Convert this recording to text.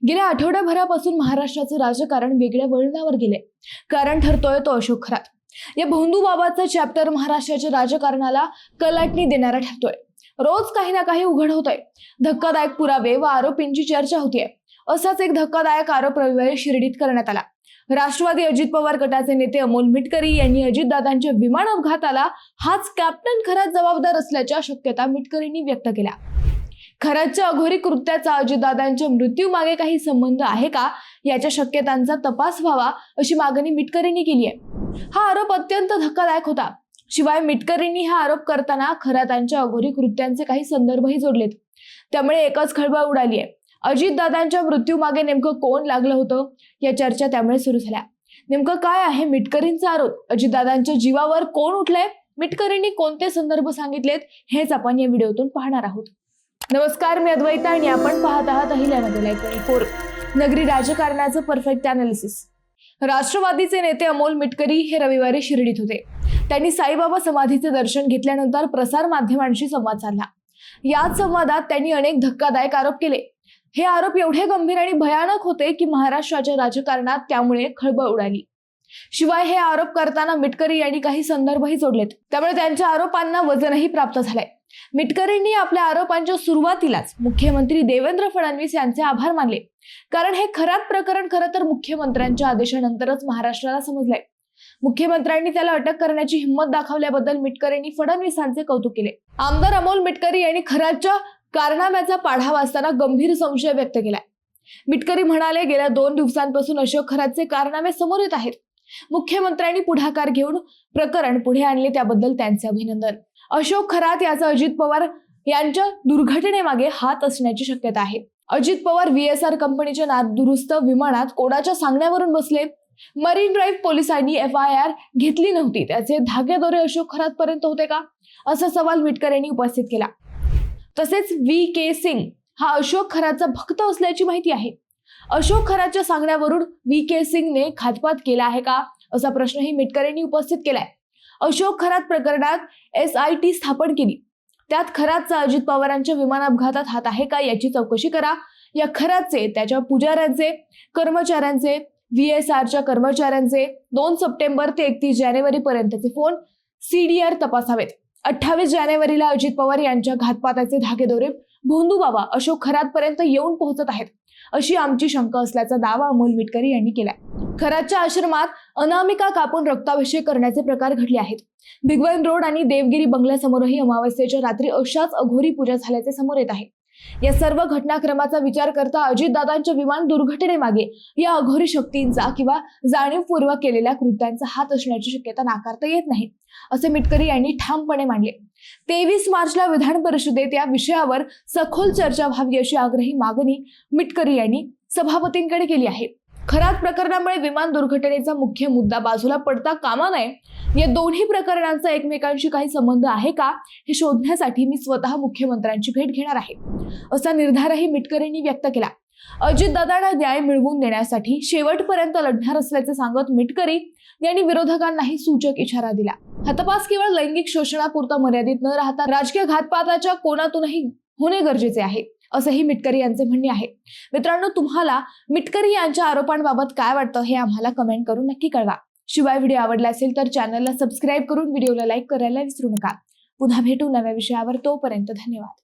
गेल्या आठवड्याभरापासून महाराष्ट्राचं राजकारण वेगळ्या वळणावर गेले। कारण ठरतोय तो अशोक खरात। या भोंदू बाबाचा चॅप्टर महाराष्ट्राच्या राजकारणाला कलाटणी देणारा ठरतोय। रोज काही ना काही उघड होतंय। धक्कादायक पुरावे व आरोपींची चर्चा होतीये। असाच एक धक्कादायक आरोप रविवारी शिर्डीत करण्यात आला। राष्ट्रवादी अजित पवार गटाचे नेते अमोल मिटकरी यांनी अजितदादांच्या विमान अपघाताला हाच कॅप्टन खरात जबाबदार असल्याच्या शक्यता मिटकरींनी व्यक्त केल्या। खरातच्या अघोरी कृत्याचा अजितदादांच्या मृत्यूमागे काही संबंध आहे का याच्या शक्यतांचा तपास व्हावा अशी मागणी मिटकरींनी केली आहे। हा आरोप अत्यंत धक्कादायक होता। शिवाय मिटकरींनी हा आरोप करताना खरातांच्या अघोरी कृत्यांचे काही संदर्भही जोडलेत। त्यामुळे एकच खळबळ उडाली आहे। अजितदादांच्या मृत्यूमागे नेमकं कोण लागलं होतं या चर्चा त्यामुळे सुरू झाल्या। नेमकं काय आहे मिटकरींचा आरोप? अजितदादांच्या जीवावर कोण उठलंय? मिटकरींनी कोणते संदर्भ सांगितलेत हेच आपण या व्हिडिओतून पाहणार आहोत। नमस्कार, मी अद्वैता आणि आपण पाहत आहात अहिल्यानगर लाईव्ह 24 नगरी राजकारणाचं परफेक्ट अनालिसिस। राष्ट्रवादीचे नेते अमोल मिटकरी हे रविवारी शिर्डीत होते। त्यांनी साईबाबा समाधीचे दर्शन घेतल्यानंतर प्रसार माध्यमांशी संवाद साधला। याच संवादात त्यांनी अनेक धक्कादायक आरोप केले। हे आरोप एवढे गंभीर आणि भयानक होते की महाराष्ट्राच्या राजकारणात त्यामुळे खळबळ उडाली। शिवाय हे आरोप करताना मिटकरी यांनी काही संदर्भही जोडलेत। त्यामुळे त्यांच्या आरोपांना वजनही प्राप्त झालंय। मिटकरींनी आपल्या आरोपांच्या सुरुवातीलाच मुख्यमंत्री देवेंद्र फडणवीस यांचे आभार मानले। कारण हे खरात प्रकरण खरं तर मुख्यमंत्र्यांच्या आदेशानंतरच महाराष्ट्राला समजलंय। मुख्यमंत्र्यांनी त्याला अटक करण्याची हिंमत दाखवल्याबद्दल मिटकरींनी फडणवीसांचे कौतुक केले। आमदार अमोल मिटकरी यांनी खरातच्या कारनाम्याचा पाढा वाचताना गंभीर संशय व्यक्त केलाय। मिटकरी म्हणाले, गेल्या 2 दिवसांपासून अशोक खरातचे कारनामे समोर येत आहेत। मुख्यमंत्र्यांनी पुढाकार घेऊन प्रकरण पुढे आणले त्याबद्दल त्यांचे अभिनंदन। अशोक खरात याचा अजित पवार यांच्या दुर्घटनेमागे हात असण्याची शक्यता आहे। अजित पवार VSR कंपनीच्या नादुरुस्त विमानात कोणाच्या सांगण्यावरून बसले? मरीन ड्राईव्ह पोलिसांनी FIR घेतली नव्हती, त्याचे धागेदोरे अशोक खरात पर्यंत होते का, असा सवाल मिटकरींनी उपस्थित केला। तसेच VK सिंग हा अशोक खरातचा भक्त असल्याची माहिती आहे। अशोक खरातच्या सांगण्यावरून VK सिंगने घातपात केला आहे का, असा प्रश्नही मिटकरींनी उपस्थित केलाय। अशोक खरात प्रकरणात SIT स्थापन केली, त्यात खरातचा अजित पवारांच्या विमान अपघातात हात आहे का याची चौकशी करा। या खरातचे, त्याच्या पुजाऱ्यांचे, कर्मचाऱ्यांचे, VSRच्या कर्मचाऱ्यांचे 2 सप्टेंबर ते 31 जानेवारी पर्यंतचे फोन CDR तपासावेत। 28 जानेवारीला अजित पवार यांच्या घातपाताचे धागेदोरे भोंदू बाबा अशोक खरात पर्यंत येऊन पोहोचत आहेत, अशी आमची शंका असल्याचा दावा अमोल मिटकरी यांनी केलाय। खरातच्या आश्रमात अनामिका कापून रक्ताभिषेक करण्याचे प्रकार घडले आहेत। भिगवण रोड आणि देवगिरी बंगल्यासमोरही अमावस्येच्या रात्री अशाच अघोरी पूजा झाल्याचे समोर येत आहे। या सर्व घटनाक्रमाचा विचार करता अजितदादांच्या विमान दुर्घटनेमागे या अघोरी शक्तींचा किंवा जाणीवपूर्वक केलेल्या कृत्यांचा हात असण्याची शक्यता नाकारता येत नाही, असे मिटकरी यांनी ठामपणे मांडले। 23 मार्चला विधान परिषदेत या विषयावर सखोल चर्चा व्हावी अशी आग्रही मागणी मिटकरी यांनी सभापतींकडे केली आहे। खरात प्रकरणामुळे विमान दुर्घटनेचा मुख्य मुद्दा बाजूला पडता कामा नये। या दोन्ही प्रकरणांचा एकमेकांशी काही संबंध आहे का हे शोधण्यासाठी मी स्वतः मुख्यमंत्र्यांची भेट घेणार आहे, असा निर्धारही मिटकरींनी व्यक्त केला। अजितदादांना न्याय मिळवून देण्यासाठी शेवटपर्यंत लढणार असल्याचे सांगत मिटकरी यांनी विरोधकांनाही सूचक इशारा दिला। हा तपास केवळ लैंगिक शोषणापुरता मर्यादित न राहता राजकीय घातपाताच्या कोनातूनही होणे गरजेचे आहे, असंही मिटकरी यांचे म्हणणे आहे। मित्रांनो, तुम्हाला मिटकरी यांच्या आरोपांबाबत काय वाटतं हे आम्हाला कमेंट करून नक्की कळवा। शिवाय व्हिडिओ आवडला असेल तर चॅनलला सबस्क्राईब करून व्हिडिओला लाईक करायला विसरू नका। पुन्हा भेटू नव्या विषयावर, तोपर्यंत धन्यवाद।